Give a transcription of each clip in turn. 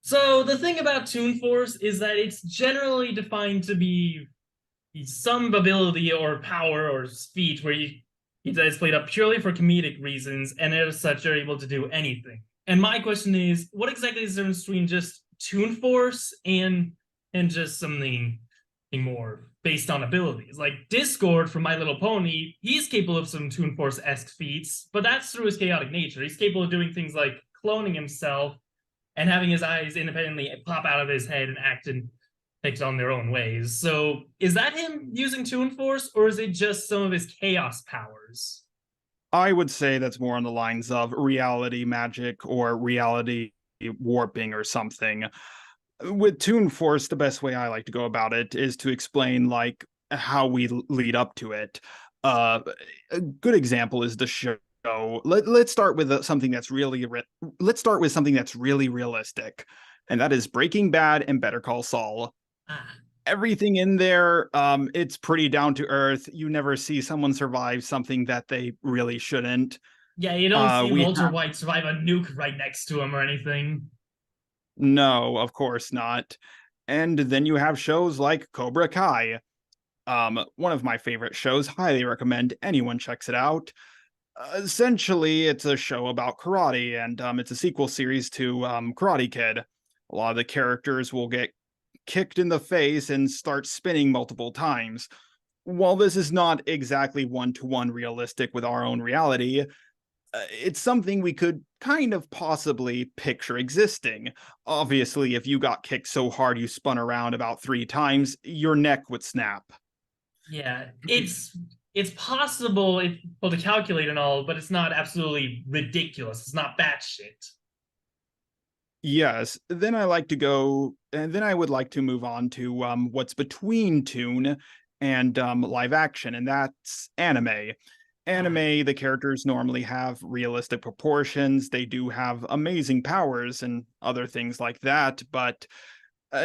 So the thing about Toon Force is that it's generally defined to be some ability or power or feat where it is played up purely for comedic reasons, and as such, you're able to do anything. And my question is, what exactly is the difference between just Toon Force and just something more based on abilities? Like Discord from My Little Pony, he's capable of some Toon Force esque feats, but that's through his chaotic nature. He's capable of doing things like cloning himself and having his eyes independently pop out of his head and act and takes on their own ways. So is that him using Toon Force, or is it just some of his chaos powers? I would say that's more on the lines of reality magic or reality warping or something. With Toon Force, the best way I like to go about it is to explain like how we lead up to it. A good example is the show. Let's start with something that's let's start with something that's really realistic, and that is Breaking Bad and Better Call Saul. Ah, Everything in there, it's pretty down to earth. You never see someone survive something that they really shouldn't. yeah, you don't see We Walter have White survive a nuke right next to him or anything. no, of course not. And then you have shows like Cobra Kai. One of my favorite shows. Highly recommend anyone checks it out. Essentially, it's a show about karate, and it's a sequel series to Karate Kid. A lot of the characters will get kicked in the face and start spinning multiple times. While this is not exactly one-to-one realistic with our own reality, it's something we could kind of possibly picture existing. Obviously, if you got kicked so hard you spun around about 3 times, your neck would snap. Yeah, it's possible to calculate and all, but it's not absolutely ridiculous. It's not batshit. Yes, then I would like to move on to what's between Toon and live action, and that's anime. Ah, Anime, the characters normally have realistic proportions. They do have amazing powers and other things like that, but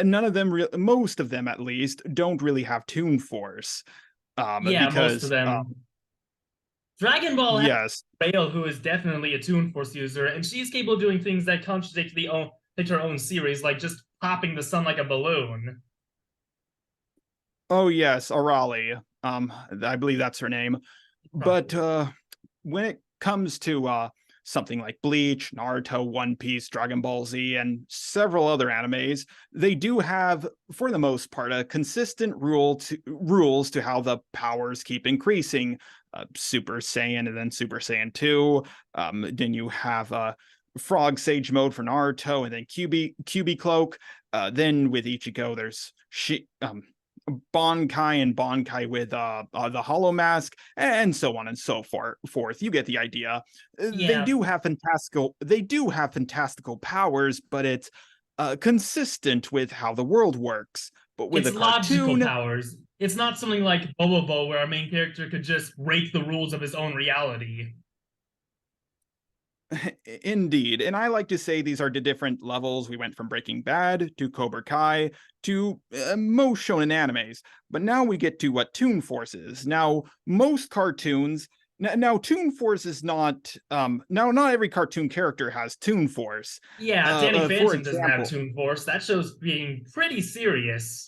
none of them, most of them at least, don't really have Toon Force. yeah, most of Because them. Dragon Ball has yes, Rail, who is definitely a Toon Force user, and she's capable of doing things that contradict her own series, like just popping the sun like a balloon. oh yes, Arali. I believe that's her name. But Probably. when it comes to something like Bleach, Naruto, One Piece, Dragon Ball Z, and several other animes, they do have, for the most part, a consistent rules to how the powers keep increasing. Super Saiyan and then Super Saiyan 2. Then you have Frog Sage mode for Naruto, and then QB Cloak. Then with Ichigo, there's Bonkai and Bonkai with the Hollow Mask, and so on and so forth. You get the idea. Yeah, They do have fantastical powers, but it's consistent with how the world works. But with it's a logical cartoon, powers. It's not something like Bobobo, where our main character could just break the rules of his own reality. indeed, and I like to say these are the different levels. We went from Breaking Bad to Cobra Kai to most shonen animes, but now we get to what Toon Force is. Now, most cartoons. Now, Toon Force is not. Now, not every cartoon character has Toon Force. Yeah, Danny For Phantom doesn't have example, Toon Force. That show's being pretty serious.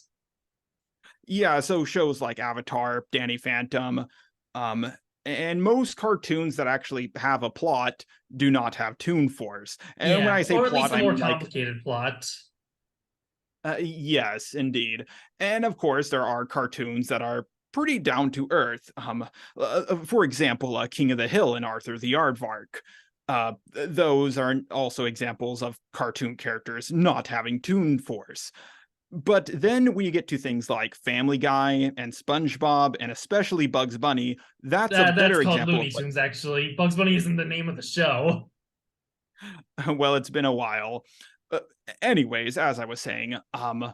yeah, so shows like Avatar, Danny Phantom, um, and most cartoons that actually have a plot do not have Toon Force. And when Yeah, I say or at plot, least a I more mean like complicated plot. yes, indeed. And of course, there are cartoons that are pretty down to earth. For example, King of the Hill and Arthur the Aardvark. Those are also examples of cartoon characters not having Toon Force. But then we get to things like Family Guy and SpongeBob, and especially Bugs Bunny. That's a That's better called example of Looney Tunes, actually. Bugs Bunny isn't the name of the show. what, well, it's been a while. Uh, Anyways, as I was saying, Yeah,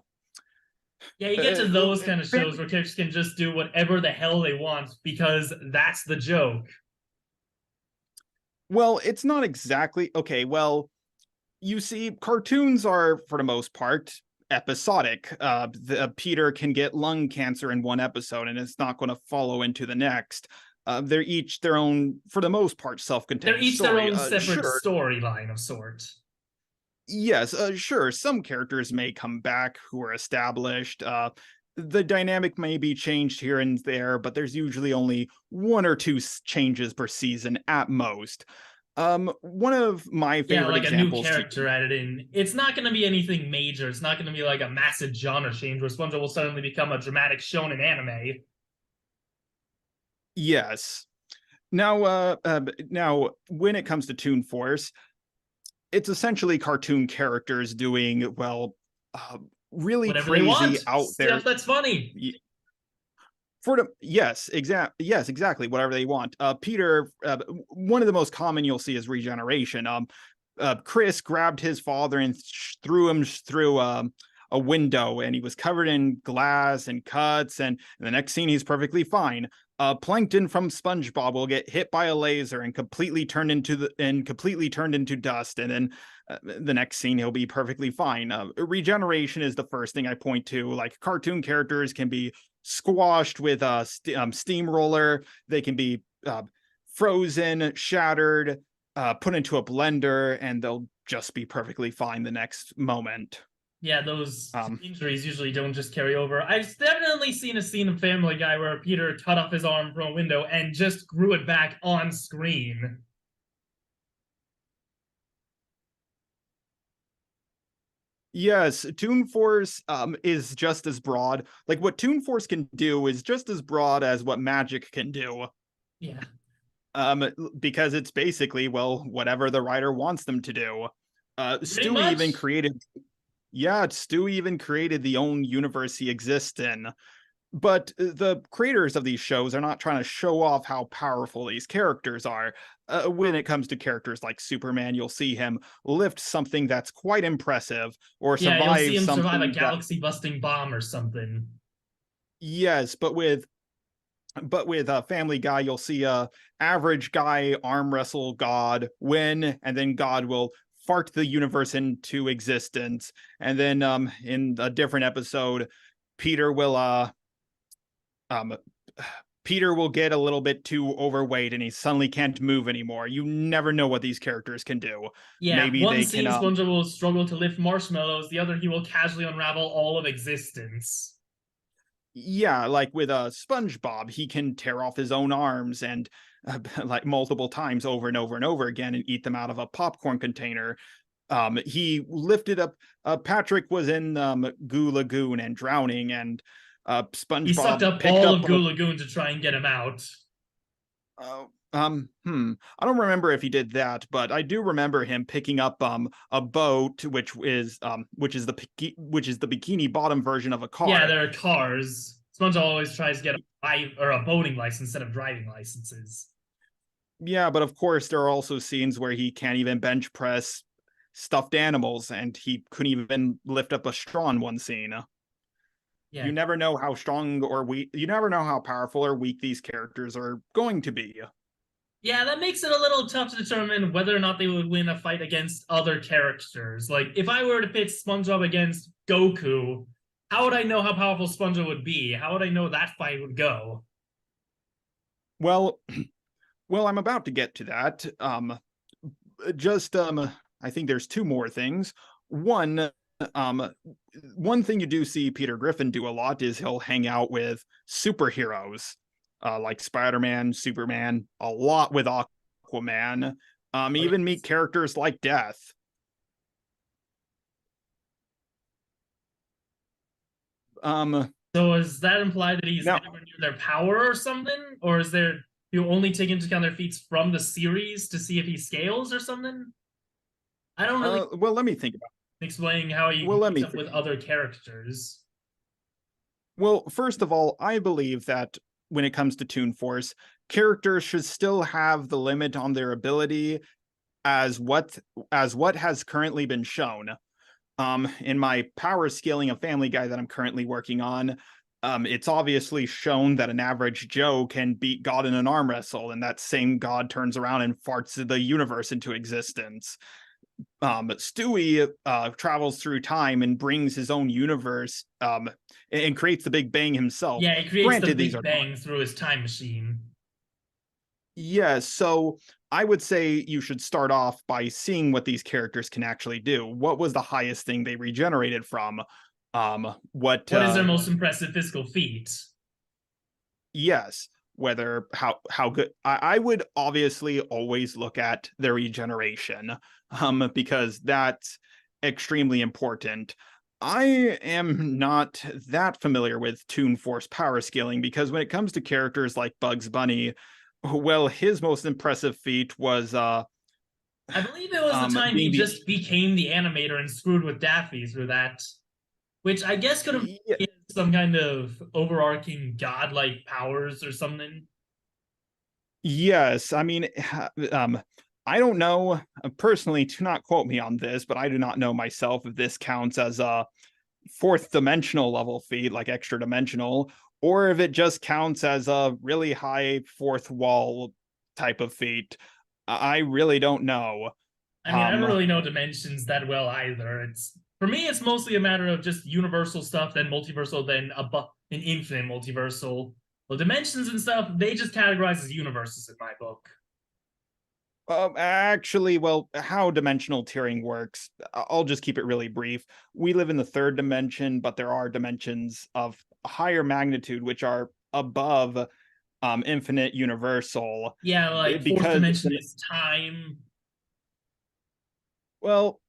you get to uh, those kind of shows Family where characters can just do whatever the hell they want because that's the joke. Well, it's not exactly okay. Well, you see, cartoons are for the most part episodic. Peter can get lung cancer in one episode, and it's not going to follow into the next. They're each their own, for the most part, They're self-contained each their story. own separate Sure, storyline of sort. Yes, sure. Some characters may come back who are established. The dynamic may be changed here and there, but there's usually only one or two changes per season at most. One of my Yeah, favorite like a new examples to character added in. It's not going to be anything major. It's not going to be like a massive genre change where SpongeBob will suddenly become a dramatic shonen anime. yes. Now, when it comes to Toon Force, it's essentially cartoon characters doing uh, really Whatever they crazy want, out there. stuff that's funny. For the yes, exactly, whatever they want. Peter, one of the most common you'll see is regeneration. Chris grabbed his father and threw him through a window, and he was covered in glass and cuts. And in the next scene, he's perfectly fine. Plankton from SpongeBob will get hit by a laser and completely turned into dust, and then the next scene he'll be perfectly fine. Regeneration is the first thing I point to. Like cartoon characters can be squashed with a steamroller. They can be frozen, shattered, put into a blender, and they'll just be perfectly fine the next moment. Yeah, those Um, injuries usually don't just carry over. I've definitely seen a scene of Family Guy where Peter cut off his arm from a window and just grew it back on screen. yes, Toon Force is just as broad. Like what Toon Force can do is just as broad as what Magic can do. Yeah, Because it's basically whatever the writer wants them to do. pretty Stewie even much. created Yeah, Stewie even created the own universe he exists in. But the creators of these shows are not trying to show off how powerful these characters are. When it comes to characters like Superman, you'll see him lift something that's quite impressive or Yeah, you'll see survive him survive a something that, galaxy-busting bomb or something. yes, but with a Family Guy, you'll see a average guy arm wrestle God, win, and then God will fart the universe into existence. And then in a different episode, Peter will um Peter will get a little bit too overweight and he suddenly can't move anymore. You never know what these characters can do. Yeah, Maybe one they can scene SpongeBob will struggle to lift marshmallows, the other he will casually unravel all of existence. yeah, like with SpongeBob, he can tear off his own arms and like multiple times over and over and over again and eat them out of a popcorn container. He lifted up Patrick was in Goo Lagoon and drowning, and He sucked SpongeBob up picked all up of Goo Lagoon to try and get him out. I don't remember if he did that, but I do remember him picking up a boat, which is the bikini bottom version of a Yeah, car. there are cars. SpongeBob always tries to get a boating license instead of driving licenses. Yeah, but of course there are also scenes where he can't even bench press stuffed animals, and he couldn't even lift up a straw in one scene. Yeah, You never know how strong or weak, you never know how powerful or weak these characters are going to be. yeah, that makes it a little tough to determine whether or not they would win a fight against other characters. Like, if I were to pit SpongeBob against Goku, how would I know how powerful SpongeBob would be? How would I know that fight would go? Well, well, I'm about to get to that. Just I think there's two more things. One, um one thing you do see Peter Griffin do a lot is he'll hang out with superheroes, like Spider-Man, Superman, a lot with Aquaman, Oh, even yes. meet characters like Death. um So does that imply that he's Now, never near their power or something? Or is there you only take into account their feats from the series to see if he scales or something? I don't really well, let me think about explain how he well let meets me up think with other characters. Well, first of all, I believe that when it comes to Toon Force, characters should still have the limit on their ability as what has currently been shown. In my power scaling of Family Guy that I'm currently working on, it's obviously shown that an average Joe can beat God in an arm wrestle, and that same God turns around and farts the universe into existence. Stewie travels through time and brings his own universe, and creates the Big Bang himself. Yeah, he creates the Granted, these Big are not. Bang through his time machine. Yes, so I would say you should start off by seeing what these characters can actually do. What was the highest thing they regenerated from? What What is their most impressive physical feat? Yes, whether how good I would obviously always look at their regeneration, because that's extremely important. I am not that familiar with Toon Force power scaling because when it comes to characters like Bugs Bunny, well, his most impressive feat was I believe it was the time he being the just became the animator and screwed with Daffy through that, which I guess could have yeah, been some kind of overarching godlike powers or something. yes, I mean, I don't know personally. Do not quote me on this, but I do not know myself if this counts as a fourth dimensional level feat, like extra dimensional, or if it just counts as a really high fourth wall type of feat. I really don't know. I mean, I don't Um, really know dimensions that well either. It's for me, it's mostly a matter of just universal stuff, then multiversal, then an infinite multiversal. Well, dimensions and stuff, they just categorize as universes in my book. Actually, well, how dimensional tiering works, I'll just keep it really brief. We live in the third dimension, but there are dimensions of higher magnitude which are above infinite universal Yeah, like fourth because dimension is time. well,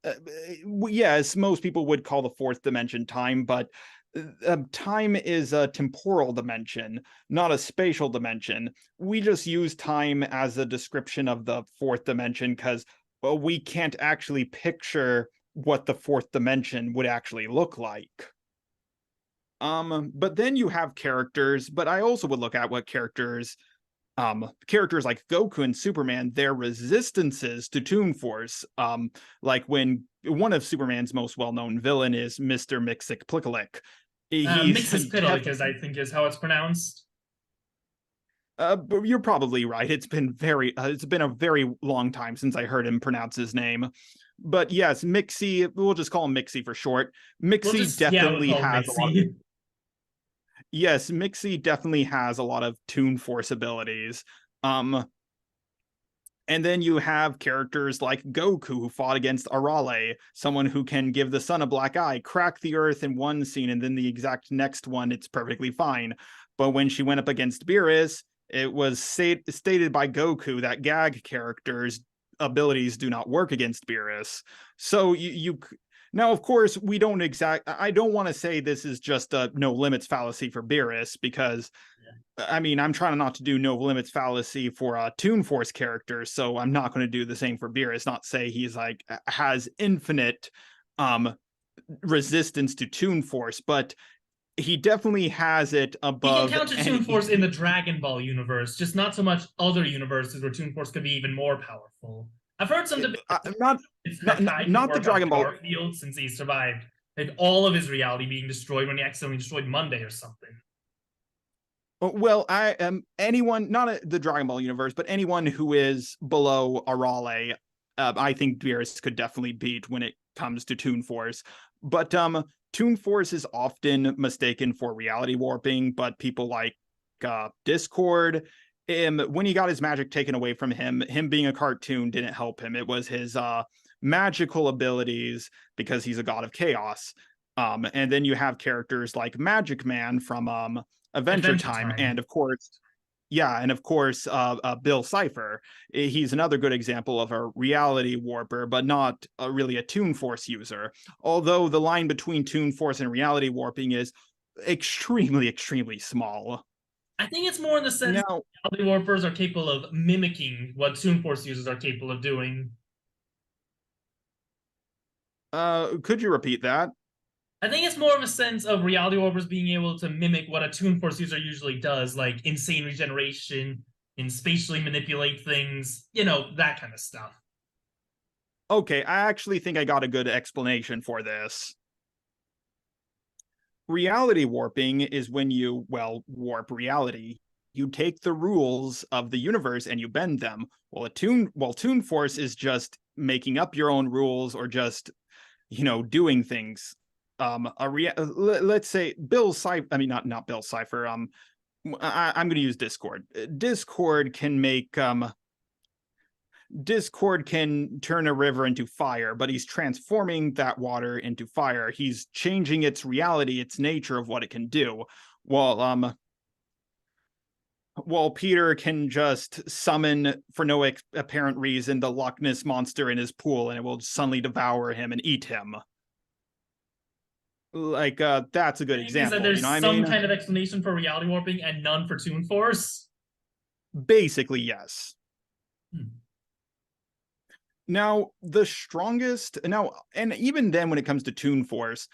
yes, most people would call the fourth dimension time, but time is a temporal dimension, not a spatial dimension. We just use time as a description of the fourth dimension because, well, we can't actually picture what the fourth dimension would actually look like. But then you have characters, but I also would look at what characters like Goku and Superman, their resistances to Toon Force. Like when one of Superman's most well-known villain is Mr. Mixicplickalick. He's Mixus def- Pitalik, I think is how it's pronounced. but you're probably right. It's been a very long time since I heard him pronounce his name. But yes, Mixie, we'll just call him Mixie for short. Mixie We'll definitely call him has a lot. Mixie. Yes, Mixie definitely has a lot of Toon Force abilities. Um, And then you have characters like Goku, who fought against Arale, someone who can give the sun a black eye, crack the earth in one scene, and then the exact next one, it's perfectly fine. But when she went up against Beerus, it was stated by Goku that gag characters' abilities do not work against Beerus. So now, of course, we don't I don't want to say this is just a no limits fallacy for Beerus because I mean, I'm trying not to do no limits fallacy for Toon Force characters, so I'm not going to do the same for Beerus. Not say he's like has infinite um resistance to Toon Force, but he definitely has it He can above counter Toon any. Force in the Dragon Ball universe, just not so much other universes where Toon Force could be even more powerful. I've heard some debate Not if not Hakai could not the work on Dragon Ball. Garfield since he survived like all of his reality being destroyed when he accidentally destroyed Monday or something. Well, I am anyone, not the Dragon Ball universe, but anyone who is below Arale, I think Beerus could definitely beat when it comes to Toon Force. But Toon Force is often mistaken for reality warping, but people like Discord, when he got his magic taken away from him being a cartoon didn't help him. It was his magical abilities because he's a god of chaos. And then you have characters like Magic Man from Adventure Adventure Time, Time. and of course, yeah, and of course, Bill Cipher. He's another good example of a reality warper, but not really a Toon Force user. Although the line between Toon Force and reality warping is extremely, extremely small. I think it's more in the sense Now, that reality warpers are capable of mimicking what Toon Force users are capable of doing. could you repeat that? I think it's more of a sense of reality warpers being able to mimic what a Toon Force user usually does, like insane regeneration and spatially manipulate things, that kind of stuff. Okay, I actually think I got a good explanation for this. Reality warping is when you, well, warp reality. You take the rules of the universe and you bend them. Toon Force is just making up your own rules or just, doing things. Let's say Bill Cipher. I mean, not Bill Cipher. I'm going to use Discord. Discord can make Discord can turn a river into fire, but he's transforming that water into fire. He's changing its reality, its nature of what it can do. While Peter can just summon for no apparent reason the Loch Ness monster in his pool and it will suddenly devour him and eat him. Like that's a good Saying is that example, you there's know what I some mean? kind of explanation for reality warping and none for Toon Force. Basically, yes. Hmm. Now, the strongest now, and even then when it comes to Toon Force,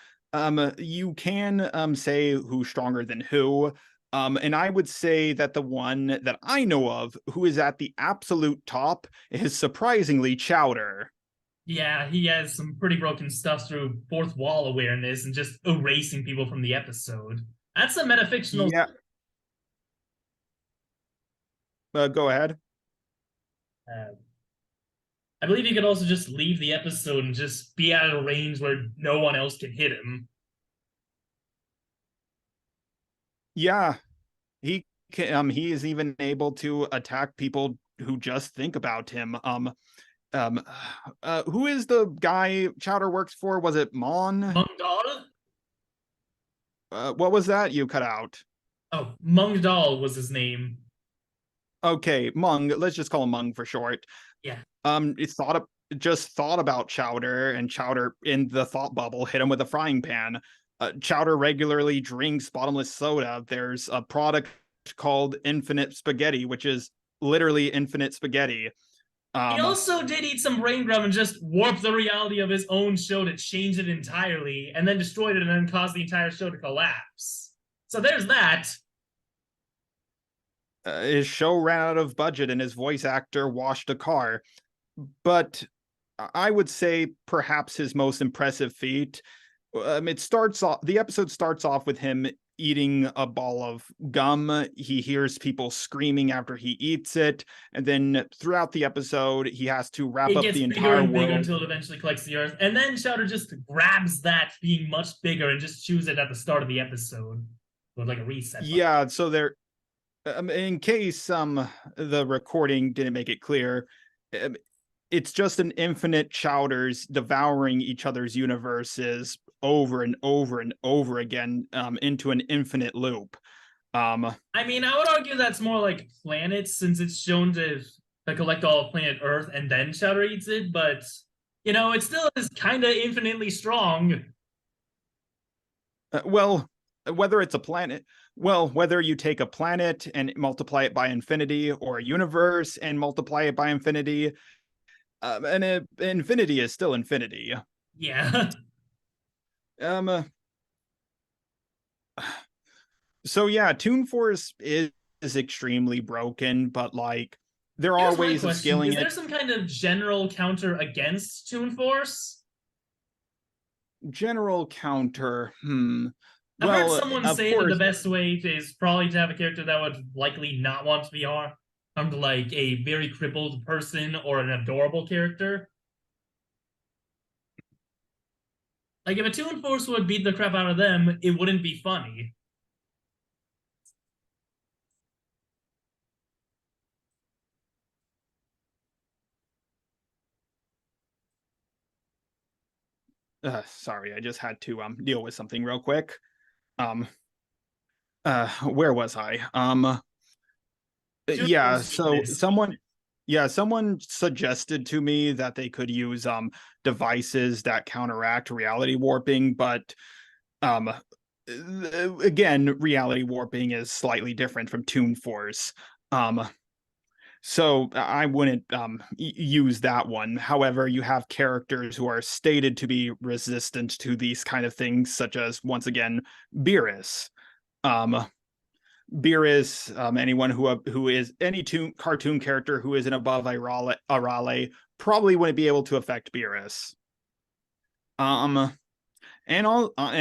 you can say who's stronger than who. And I would say that the one that I know of who is at the absolute top is surprisingly Chowder. Yeah, he has some pretty broken stuff through fourth wall awareness and just erasing people from the episode. That's a metafictional. Yeah, go ahead. Uh, I believe he could also just leave the episode and just be out of a range where no one else can hit him. Yeah, he is even able to attack people who just think about him. Um, who is the guy Chowder works for? Was it Mon? Mungdal? What was that? You cut out. Oh, Mungdal was his name. Okay, Mung. Let's just call him Mung for short. Yeah. It just thought about Chowder, and Chowder in the thought bubble hit him with a frying pan. Chowder regularly drinks bottomless soda. There's a product called Infinite Spaghetti, which is literally infinite spaghetti. He Um, also did eat some brain grub and just warped the reality of his own show to change it entirely, and then destroyed it and then caused the entire show to collapse. So there's that. his show ran out of budget, and his voice actor washed a car. But I would say perhaps his most impressive feat. The episode starts off with him eating a ball of gum. He hears people screaming after he eats it, and then throughout the episode, he has to wrap It up gets the bigger entire and bigger world. until it eventually collects the earth. And then Shouter just grabs that being much bigger and just chews it at the start of the episode. With like a reset button. Yeah, so there. In case the recording didn't make it clear, um, it's just an infinite Chowders devouring each other's universes over and over and over again into an infinite loop. Um, I mean, I would argue that's more like planets since it's shown to collect all of planet Earth and then Shouter eats it, but you know, it still is kind of infinitely strong. well, whether it's a planet, whether you take a planet and multiply it by infinity, or a universe and multiply it by infinity, infinity is still infinity. Yeah. Um, so yeah, Toon Force is extremely broken, but like there are Here's my ways of question. scaling Is there it. some kind of general counter against Toon Force? General counter. I've heard Well, someone of say that the course, best way is probably to have a character that would likely not want to be harmed, like a very crippled person or an adorable character. Like if a Toon Force would beat the crap out of them, it wouldn't be funny. sorry, I just had to deal with something real quick. Um, where was I? Toon Yeah, Force beat so this. someone suggested to me that they could use devices that counteract reality warping, but um again, reality warping is slightly different from Toon Force. Um so I wouldn't use that one. However, you have characters who are stated to be resistant to these kind of things, such as once again Beerus. Um Beerus, anyone who is any cartoon character who isn't above Arale probably wouldn't be able to affect Beerus. Um, and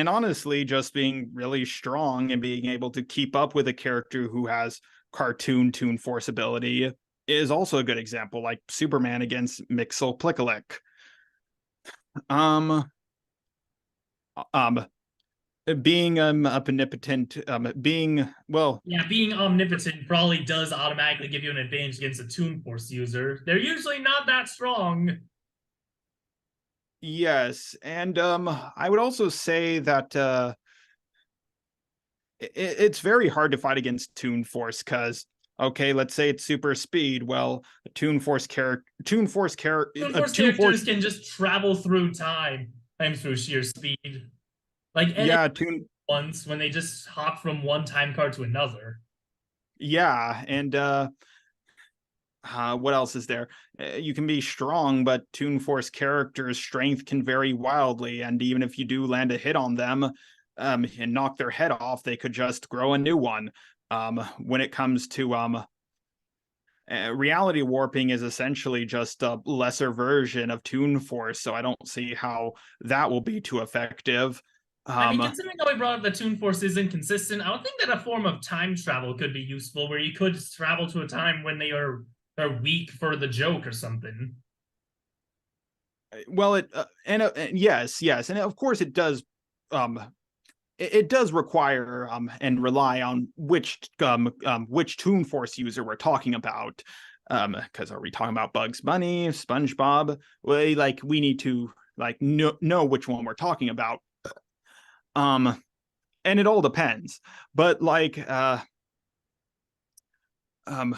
honestly, just being really strong and being able to keep up with a character who has cartoon Toon Force ability is also a good example, like Superman against Mixel Plickalick. Um, um, being omnipotent, being well, Yeah, being omnipotent probably does automatically give you an advantage against a Toon Force user. They're usually not that strong. yes, and I would also say that it's very hard to fight against Toon Force because okay, let's say it's super speed. Well, a Toon a Force Toon Force, characters can just travel through time, through sheer speed. Like NA yeah, Toon, once when they just hop from one time card to another. yeah, and what else is there? You can be strong, but Toon Force characters' strength can vary wildly, and even if you do land a hit on them, and knock their head off, they could just grow a new one. When it comes to reality warping is essentially just a lesser version of Toon Force, so I don't see how that will be too effective. I mean, Um, considering how we brought up that Toon Force is inconsistent, I would think that a form of time travel could be useful, where you could travel to a time when are weak for the joke or something. well, yes, yes, and of course it does. Um, it does require and rely on which Toon Force user we're talking about. Because are we talking about Bugs Bunny, SpongeBob? Well, like we need to like know which one we're talking about. Um, and it all depends. But like um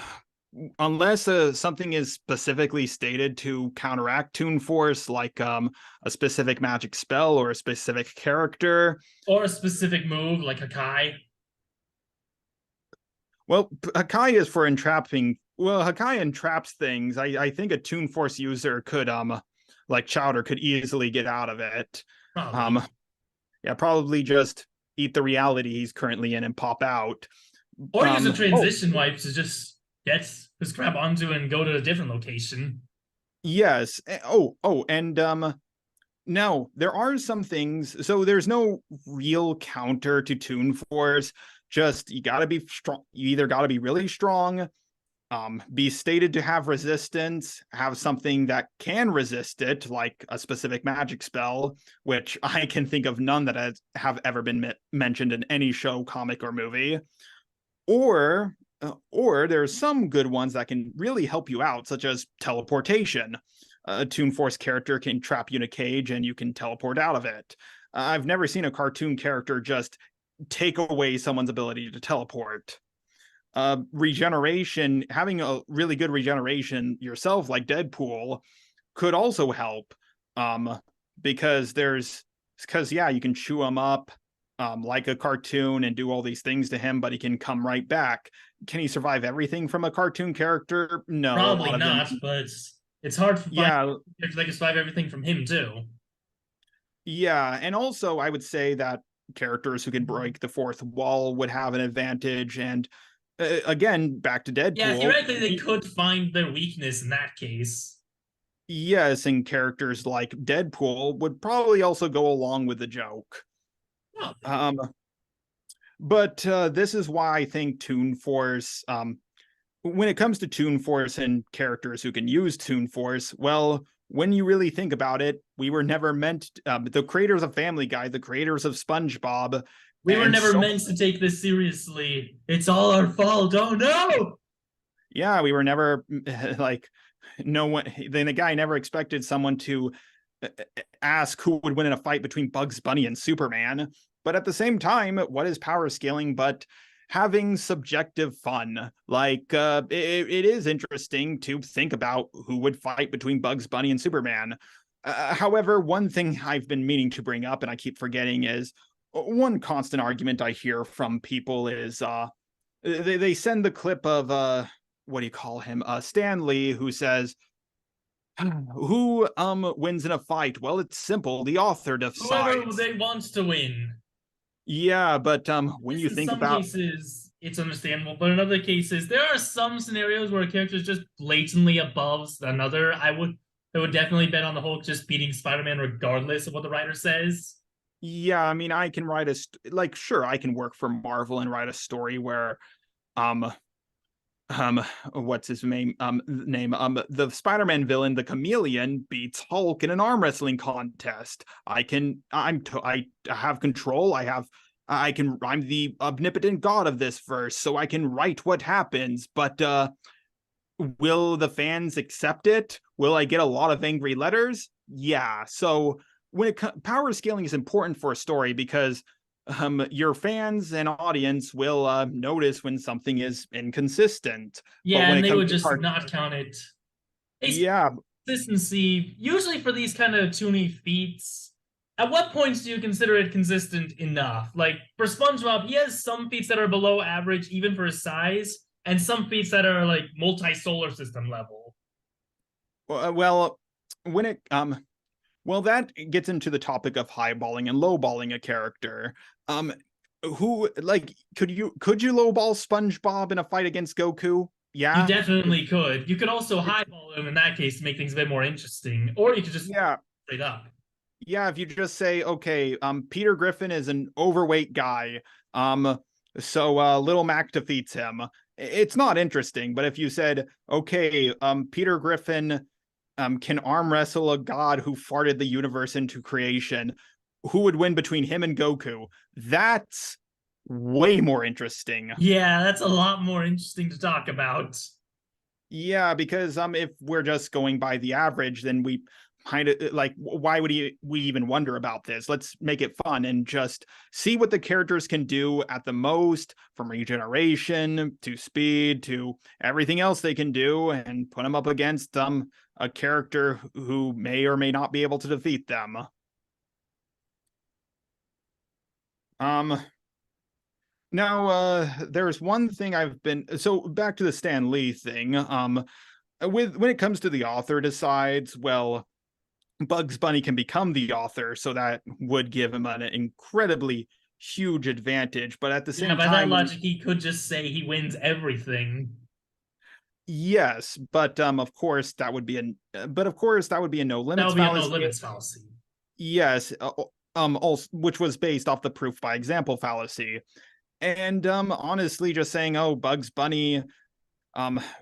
unless something is specifically stated to counteract Toon Force, like a specific magic spell or a specific character. Or a specific move like Hakai. Well, Hakai is for entrapping. Well, Hakai entraps things. I think a Toon Force user could like Chowder could easily get out of it. Um, Probably. yeah, probably just eat the reality he's currently in and pop out. Or use a Oh, transition wipe to just grab onto and go to a different location. yes. And now there are some things. So there's no real counter to Toon Force. Just you gotta be strong. You either gotta be really strong, be stated to have resistance, have something that can resist it, like a specific magic spell, which I can think of none that have ever been mentioned in any show, comic, or movie. Or there's some good ones that can really help you out, such as teleportation. A Toon Force character can trap you in a cage and you can teleport out of it. I've never seen a cartoon character just take away someone's ability to teleport. Regeneration, having a really good regeneration yourself, like Deadpool, could also help. Um, because yeah, you can chew him up, like a cartoon and do all these things to him, but he can come right back. Can he survive everything from a cartoon character? No, a Probably lot of them. not, but it's hard to find Yeah, if they can survive everything from him too. yeah, and also I would say that characters who can break the fourth wall would have an advantage. And again, back to Yeah, Deadpool. theoretically they could find their weakness in that case. Yes, and characters like Deadpool would probably also go along with the joke. Probably. Um, but this is why I think Toon Force, when it comes to Toon Force and characters who can use Toon Force, well, when you really think about it, we were never meant, the creators of Family Guy, the creators of SpongeBob, We were and never so, meant to take this seriously. It's all our fault. Oh no! yeah, we were never like, no one, then the guy never expected someone to ask who would win in a fight between Bugs Bunny and Superman. But at the same time, what is power scaling but having subjective fun? Like, it is interesting to think about who would fight between Bugs Bunny and Superman. However, one thing I've been meaning to bring up and I keep forgetting is one constant argument I hear from people is they send the clip of what do you call him? Stan Lee, who says, who wins in a fight? Well, it's simple. The author Whoever decides. they wants to win. Yeah, but when This you in think some about, cases it's understandable, but in other cases there are some scenarios where a character is just blatantly above another. I would definitely bet on the Hulk just beating Spider-Man regardless of what the writer says. yeah, I mean, I can like sure, I can work for Marvel and write a story where um um what's his name the Spider-Man villain, the Chameleon, beats Hulk in an arm wrestling contest. I have control. I'm the omnipotent god of this verse, so I can write what happens. But will the fans accept it? Will I get a lot of angry letters? Yeah. So power scaling is important for a story because your fans and audience will notice when something is inconsistent. But Yeah, when and it they comes would to just not count it. Basically, yeah, consistency, usually for these kind of toony feats, at what points do you consider it consistent enough? Like for SpongeBob, he has some feats that are below average even for his size, and some feats that are like multi-solar system level. well, when it well, that gets into the topic of highballing and lowballing a character. Um, who like could you lowball SpongeBob in a fight against Goku? You Yeah, definitely could. You could also highball him in that case to make things a bit more interesting, or you could just yeah, straight up. yeah. If you just say, okay, Peter Griffin is an overweight guy, um, so Little Mac defeats him. It's not interesting. But if you said, okay, Peter Griffin can arm wrestle a god who farted the universe into creation, who would win between him and Goku? That's way more interesting. Yeah, that's a lot more interesting to talk about. Yeah, because if we're just going by the average, then we kind of like why would we even wonder about this? Let's make it fun and just see what the characters can do at the most, from regeneration to speed to everything else they can do, and put them up against a character who may or may not be able to defeat them. Um Now, there's one thing I've been so back to the Stan Lee thing. With when it comes to the author decides, well, Bugs Bunny can become the author, so that would give him an incredibly huge advantage. But at the Yeah, same by that time, logic, he could just say he wins everything. yes, but of course that would be a no That limits would be a no fallacy. limits fallacy. Yes, also, which was based off the proof by example fallacy. And honestly, just saying, oh, Bugs Bunny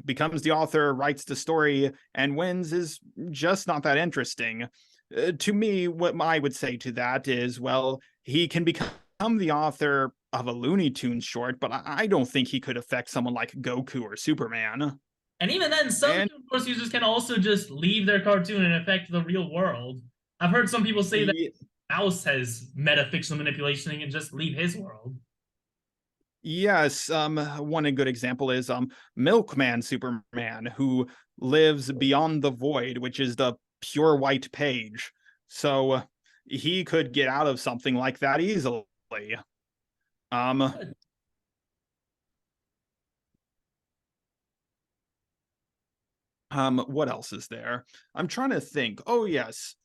becomes the author, writes the story, and wins is just not that interesting. To me, what I would say to that is, well, he can become the author of a Looney Tunes short, but I don't think he could affect someone like Goku or Superman. And even then, some And Toon Force users can also just leave their cartoon and affect the real world. I've heard some people say that Mouse has metafictional manipulation and can just leave his world. yes, one good example is Milkman Superman, who lives beyond the void, which is the pure white page. So he could get out of something like that easily. Um, what else is there? I'm trying to think. Oh yes.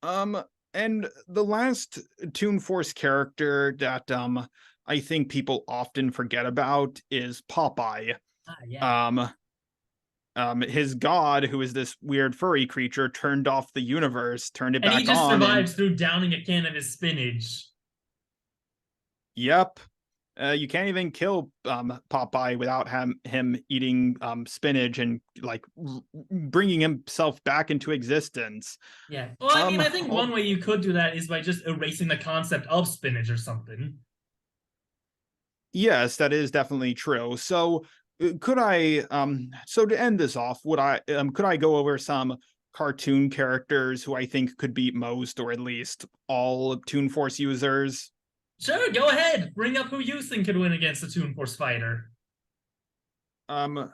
Um, and the last Toon Force character that I think people often forget about is Popeye. Ah, yeah. Um, his god, who is this weird furry creature, turned off the universe, turned it And he back just on, and survives through downing a can of his spinach. yep. You can't even kill Popeye without him eating spinach and like bringing himself back into existence. Yeah. Well, I mean, I think Oh, one way you could do that is by just erasing the concept of spinach or something. yes, that is definitely true. So could I so to end this off, would I could I go over some cartoon characters who I think could beat most or at least all Toon Force users? Sure, go ahead. Bring up who you think could win against a Toon Force fighter. Um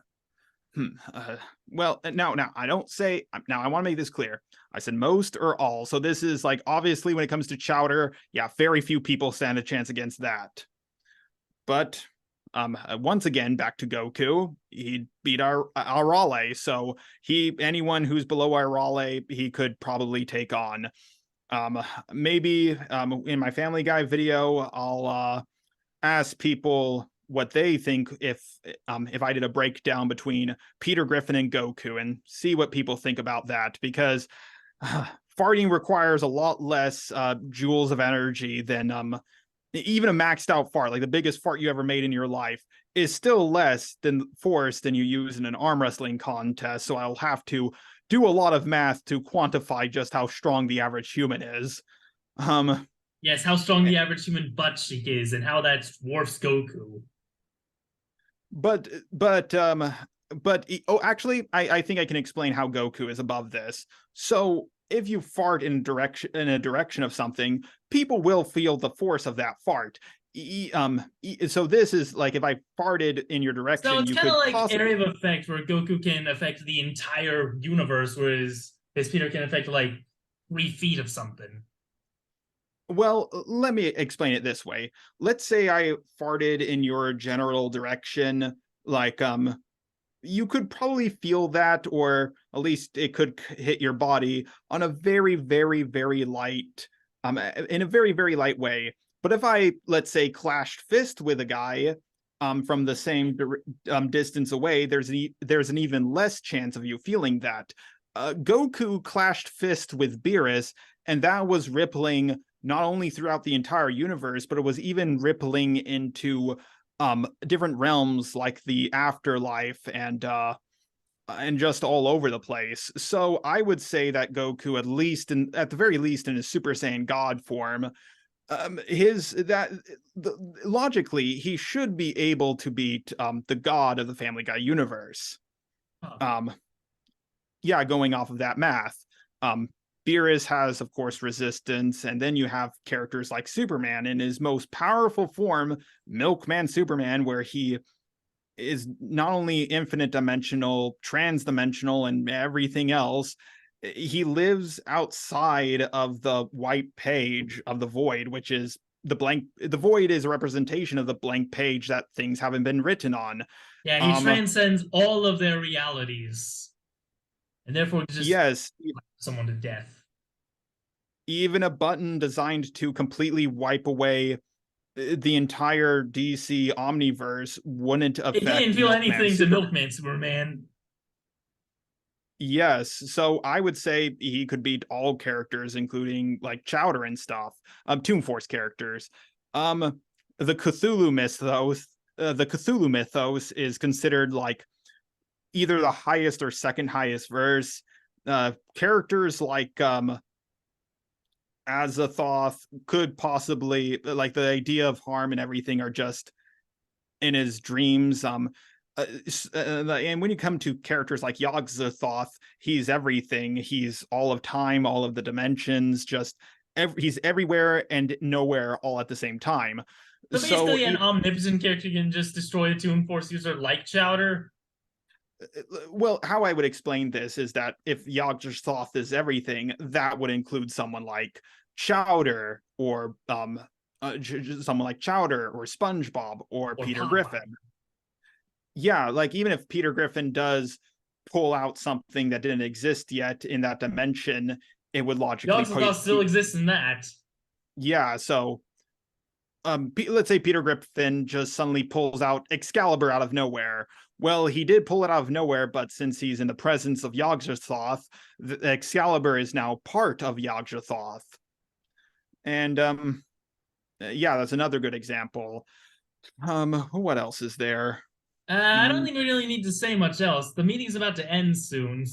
hmm, uh, well, now I don't say now I want to make this clear. I said most or all. So this is like obviously when it comes to Chowder, yeah, very few people stand a chance against that. But once again, back to Goku. He beat our Arale, so anyone who's below Arale, he could probably take on. Maybe in my Family Guy video, I'll ask people what they think if I did a breakdown between Peter Griffin and Goku and see what people think about that because farting requires a lot less joules of energy than even a maxed out fart, like the biggest fart you ever made in your life, is still less than force than you use in an arm wrestling contest, so I'll have to do a lot of math to quantify just how strong the average human is. Um, Yes, how strong the average human butt cheek is, and how that dwarfs Goku. but but um oh, actually, I think I can explain how Goku is above this. So if you fart in a direction of something, people will feel the force of that fart. So this is like if I farted in your So direction, it's you kind of could like possibly. area of effect where Goku can affect the entire universe, whereas his Peter can affect like 3 feet of something. Well, let me explain it this way. Let's say I farted in your general direction, like you could probably feel that, or at least it could hit your body on a very, very, very light, in a very, very light way. But if I, let's say, clashed fist with a guy, from the same distance away, there's an even less chance of you feeling that. Goku clashed fist with Beerus, and that was rippling not only throughout the entire universe, but it was even rippling into different realms like the afterlife and just all over the place. So I would say that Goku, at the very least in his Super Saiyan God form, his that logically he should be able to beat the god of the Family Guy universe. Huh. Um, yeah, going off of that math. Um, Beerus has, of course, resistance, and then you have characters like Superman in his most powerful form, Milkman Superman, where he is not only infinite dimensional, trans-dimensional, and everything else. He lives outside of the white page of the void, which is the blank. The void is a representation of the blank page that things haven't been written on. Yeah, he Um, transcends all of their realities, and therefore just yes, someone to death. even a button designed to completely wipe away the entire DC omniverse wouldn't It didn't affect feel Milkman anything to Superman. Milkman Superman. Yes, so I would say he could beat all characters, including like Chowder and stuff. Toon Force characters. Um, the Cthulhu mythos is considered like either the highest or second highest verse. Characters like Azathoth could possibly, like, the idea of harm and everything are just in his dreams. And when you come to characters like Yogg-Sothoth, he's everything. He's all of time, all of the dimensions. He's everywhere and nowhere all at the same time. So So, basically, an omnipotent character can just destroy a Toon Force user like Chowder. well, how I would explain this is that if Yogg-Sothoth is everything, that would include someone like Chowder or someone like Chowder or SpongeBob or Or Peter Popeye. Griffin. Yeah, like even if Peter Griffin does pull out something that didn't exist yet in that dimension, it would logically Yogg-Sothoth put. still exists in that. Yeah, so let's say Peter Griffin just suddenly pulls out Excalibur out of nowhere. Well, he did pull it out of nowhere, but since he's in the presence of Yogg-Sothoth, the Excalibur is now part of Yogg-Sothoth. And yeah, that's another good example. What else is there? I don't Mm, think we really need to say much else. The meeting's about to end soon.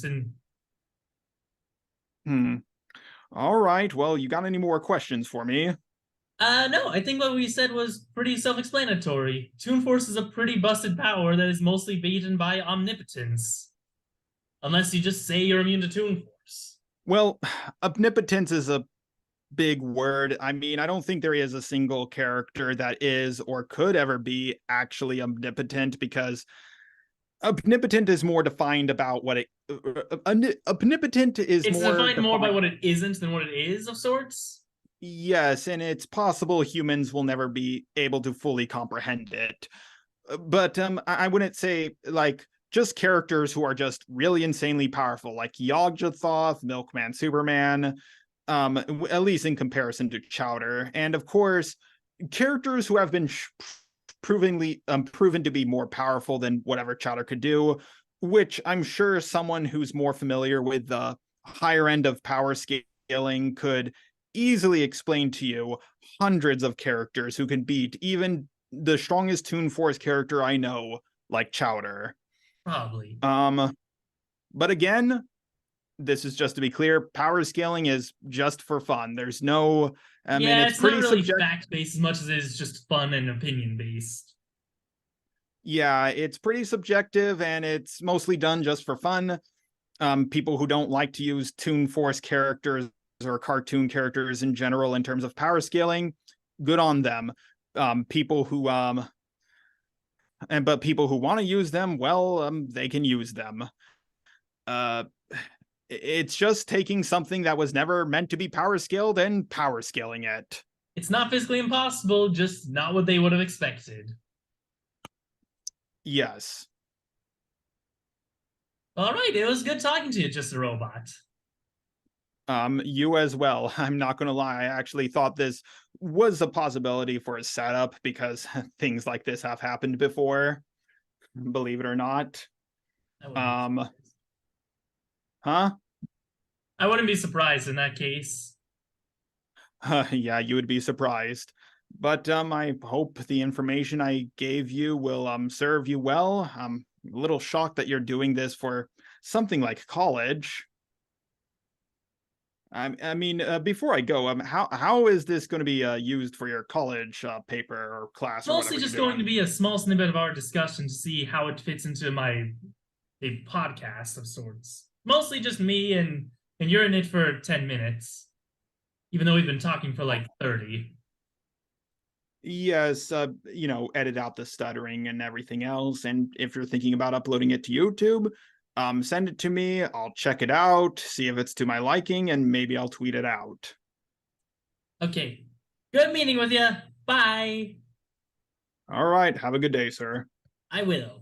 hmm. All right. Well, you got any more questions for me? No, I think what we said was pretty self-explanatory. Toon Force is a pretty busted power that is mostly beaten by omnipotence. Unless you just say you're immune to Toon Force. Well, omnipotence is a big word. I mean, I don't think there is a single character that is or could ever be actually omnipotent, because omnipotent is more defined about what it. Omnipotent is It's more defined more by defined. what it isn't than what it is, of sorts. Yes, and it's possible humans will never be able to fully comprehend it. But I wouldn't say like just characters who are just really insanely powerful, like Yogg-Sothoth, Milkman Superman, at least in comparison to Chowder, and of course characters who have been proven to be more powerful than whatever Chowder could do, which I'm sure someone who's more familiar with the higher end of power scaling could easily explain to you. Hundreds of characters who can beat even the strongest Toon Force character I know, like Chowder. Probably. But again, this is just to be clear, power scaling is just for fun. There's no, I mean, Yeah, it's it's not pretty really subjective. fact based as much as it is just fun and opinion based. Yeah, it's pretty subjective and it's mostly done just for fun. People who don't like to use Toon Force characters or cartoon characters in general in terms of power scaling, good on them. People who but people who want to use them, well, they can use them. Uh, it's just taking something that was never meant to be power scaled and power scaling it. It's not physically impossible, just not what they would have expected. Yes. All right, it was good talking to you, just a robot. You as well. I'm not gonna lie, I actually thought this was a possibility for a setup because things like this have happened before, believe it or not. I wouldn't be Um, surprised. huh? I wouldn't be surprised in that case. Yeah, you would be surprised. But I hope the information I gave you will serve you well. I'm a little shocked that you're doing this for something like college. I mean, before I go, how is this going to be used for your college paper or class or Mostly whatever you're just going to doing? be a small snippet of our discussion to see how it fits into my a podcast of sorts. Mostly just me and you're in it for 10 minutes, even though we've been talking for like 30. Yes, edit out the stuttering and everything else. And if you're thinking about uploading it to YouTube, send it to me. I'll check it out, see if it's to my liking, and maybe I'll tweet it out. Okay. Good meeting with you. Bye. All right, have a good day, sir. I will.